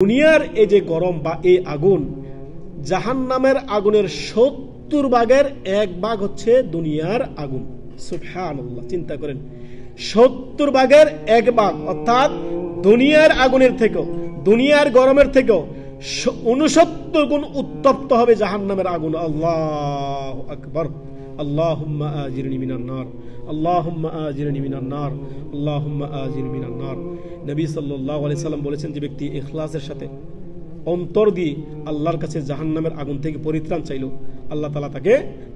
দুনিয়ার এই যে গরম বা এই আগুন, জাহান্নামের আগুনের ৭০ ভাগের ১ ভাগ হচ্ছে দুনিয়ার আগুন। সুবহানাল্লাহ, চিন্তা করেন, ৭০ ভাগের ১ ভাগ, অর্থাৎ দুনিয়ার আগুনের থেকেও, দুনিয়ার গরমের থেকেও ৬৯ গুণ উত্তপ্ত হবে জাহান্নামের আগুন। আল্লাহু আকবার। আল্লাহুম্মা আজিরনি মিনান নার, আল্লাহুম্মা আজিরনি মিনান নার, আল্লাহুম্মা আজিরনি মিনান নার। নবী সাল্লাল্লাহু আলাইহি সাল্লাম বলেছেন, যে ব্যক্তি ইখলাসের সাথে অন্তর দিয়ে আল্লাহর কাছে জাহান্নামের আগুন থেকে পরিত্রাণ চাইল, আল্লাহ তাআলা তাকে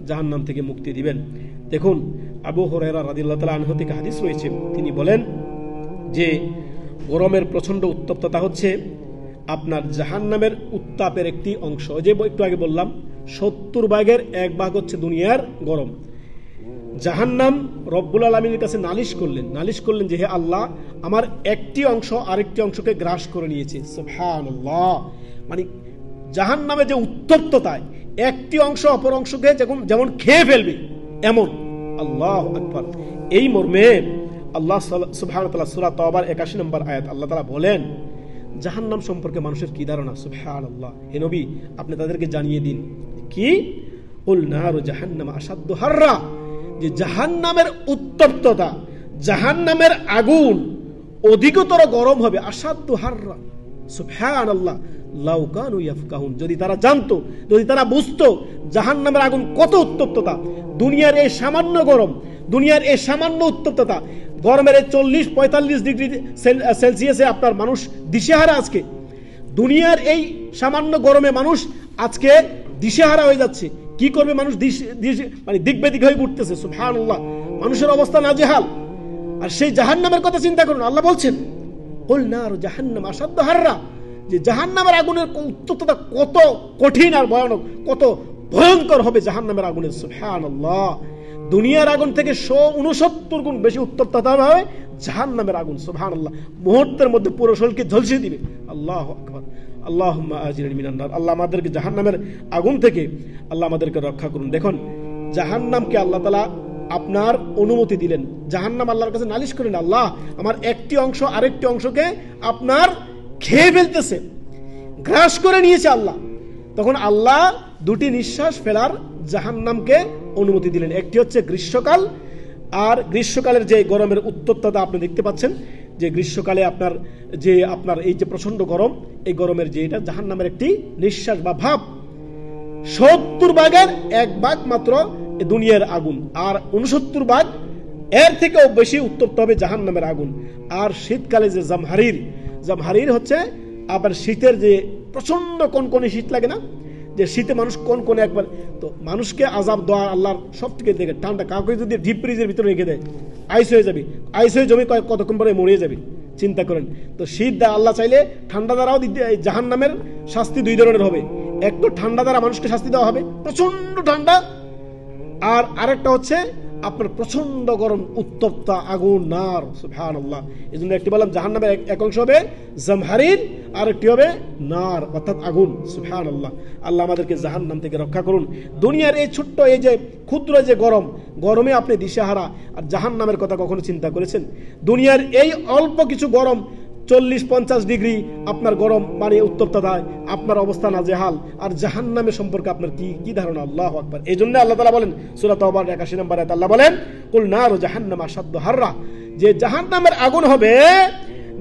জাহান্নাম থেকে মুক্তি দিবেন। দেখুন, আবু হুরায়রা রাদিয়াল্লাহু তাআলা আনহু থেকে হাদিস রয়েছে, তিনি বলেন যে গরমের প্রচন্ড উত্তপ্ততা হচ্ছে আপনার জাহান্নামের উত্তাপের একটি অংশ। যে একটু আগে বললাম ৭০ ভাগের ১ ভাগ হচ্ছে দুনিয়ার গরম। জাহান্নাম রব্বুল আলামিনের কাছে নালিশ করলেন যে হে আল্লাহ, আমার একটি অংশ আরেকটি অংশকে গ্রাস করে নিয়েছে। সুবহানাল্লাহ, মানে জাহান্নামে যে উত্তপ্ততায় একটি অংশ অপর অংশকে যেমন খেয়ে ফেলবে এমন। আল্লাহু আকবার। এই মর্মে আল্লাহ সুবহানাহু ওয়া তাআলা সূরা তাওবার ৮১ নম্বর আয়াত আল্লাহ তাআলা বলেন, জাহান্নাম সম্পর্কে মানুষের কি ধারণা? সুবহানাল্লাহ, হে নবী, আপনি তাদেরকে জানিয়ে দিন। কি? কুল নারু জাহান্নাম আশাদ্দু হাররা, যে জাহান্নামের উত্তপ্ততা, জাহান্নামের আগুন অধিকতর গরম হবে। আশাদ্দু হাররা, সুবহানাল্লাহ, লাউ কানু ইয়াফকাহুন, যদি তারা জানতো, যদি তারা বুঝতো জাহান্নামের আগুন কত উত্তপ্ততা। দুনিয়ার এই সামান্য গরম, দুনিয়ার এই সামান্য উত্তপ্ততা, গরমের ৪০-৪৫ ডিগ্রি সেলসিয়াসে আপনার মানুষ দিশেহারা। আজকে দুনিয়ার এই সামান্য গরমে মানুষ আজকে দিশেহারা হয়ে যাচ্ছে। কি করবে মানুষ? মানে দিক বেদিক হয়ে উঠতেছে। সুবহানাল্লাহ, মানুষের অবস্থা নাজেহাল। আর সেই জাহান্নামের কথা চিন্তা করুন, আল্লাহ বলছেন কুল নারু জাহান্নাম আশাদ্দু হাররা, যে জাহান্নামের আগুনের উত্তপ্ততা কত কঠিন আর ভয়ানক, কত ভয়ঙ্কর হবে জাহান্নামের আগুনের। সুবহানাল্লাহ, দুনিয়ার আগুন থেকে ৬৯ গুণ বেশি উত্তপ্ততা হবে জাহান্নামের আগুন। সুবহানাল্লাহ, মুহূর্তের মধ্যে পুরো শরীরকে ঝলসিয়ে দিবে। আল্লাহু আকবার। আল্লাহুম্মা আজিরনি মিনান নার, আল্লাহ আমাদেরকে জাহান্নামের আগুন থেকে আল্লাহ আমাদেরকে রক্ষা করুন। দেখুন, জাহান্নামকে আল্লাহ তাআলা আপনার অনুমতি দিলেন। জাহান্নাম আল্লাহর কাছে নালিশ করেন, আল্লাহ, আমার একটি অংশ আরেকটি অংশকে আপনার খেয়ে ফেলতেছে, গ্রাস করে নিয়েছে আল্লাহ। তখন আল্লাহ দুটি নিঃশ্বাস ফেলার জাহান্নামকে অনুমতি দিলেন। একটি হচ্ছে গ্রীষ্মকাল, আর গ্রীষ্মকালের যে গরমের উত্তপ্ততা আপনি দেখতে পাচ্ছেন, যে গ্রীষ্মকালে আপনার এই যে প্রচন্ড গরম, এই গরমের যে এটা জাহান্নামের একটি নিঃশ্বাস বা ভাব। ৭০ ভাগের ১ ভাগ মাত্র দুনিয়ার আগুন, আর ৬৯ ভাগ এর থেকেও বেশি উত্তপ্ত হবে জাহান্নামের আগুন। আর শীতকালে যে জামহারির হচ্ছে আবার শীতের যে প্রচন্ড কনকনে শীত লাগে না, যে শীতে মানুষ কনকনে একবার, তো মানুষকে আযাব দেওয়া আল্লাহর সব থেকে দেখে ঠান্ডা। কাউকে যদি ডিপ ফ্রিজের ভিতরে রেখে দেয়, আইস হয়ে যাবে, আইস হয়ে জমে কতক্ষণ পরে মরে যাবে। চিন্তা করেন, তো শীত দ্বারা আল্লাহ চাইলে ঠান্ডা দ্বারাও জাহান্নামের শাস্তি ২ ধরনের হবে। এক তো ঠান্ডা দ্বারা মানুষকে শাস্তি দেওয়া হবে, প্রচন্ড ঠান্ডা, আর আরেকটা হচ্ছে আপনার প্রচন্ড গরম উত্তপ্ত আগুন, নার। সুবহানাল্লাহ, এই জন্য একটি বললাম জাহান্নামের এক অংশ হবে জামহারির, আর একটি হবে নার, অর্থাৎ আগুন। সুবহানাল্লাহ, আল্লাহ আমাদেরকে জাহান্নাম থেকে রক্ষা করুন। দুনিয়ার এই ছোট্ট এই যে ক্ষুদ্র যে গরমে আপনি দিশেহারা, আর জাহান্নামের কথা কখনো চিন্তা করেছেন? দুনিয়ার এই অল্প কিছু গরম, ৪০-৫০ ডিগ্রি আপনার গরম, মানে উত্তপ্ততায় আপনার অবস্থা নাজেহাল। আর জাহান্নামের সম্পর্কে আপনার কি ধারণা? আল্লাহু আকবার। এই জন্য আল্লাহ তাআলা বলেন সূরা তাওবার ৮১ নম্বর আয়াত আল্লাহ বলেন, কুল নারু জাহান্নাম আশাদ্দু হাররা, যে জাহান্নামের আগুন হবে,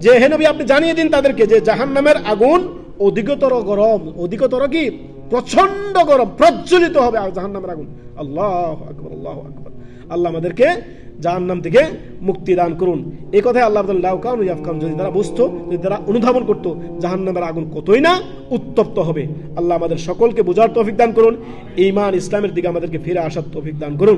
যে হে নবী আপনি জানিয়ে দিন তাদেরকে যে জাহান্নামের আগুন অধিকতর গরম, অধিকতর কি প্রচন্ড গরম, প্রজ্বলিত হবে জাহান্নামের আগুন। আল্লাহু আকবার, আল্লাহু আকবার। আল্লাহ আমাদেরকে জাহান্নাম থেকে মুক্তি দান করুন। এই কথাই আল্লাহ লাউ কানু ইয়াফকাহুন, যদি তারা বুঝতো, যদি তারা অনুধাবন করতো জাহান্নামের আগুন কতই না উত্তপ্ত হবে। আল্লাহ আমাদের সকলকে বোঝার তৌফিক দান করুন, ঈমান ইসলামের দিকে আমাদেরকে ফিরে আসার তৌফিক দান করুন।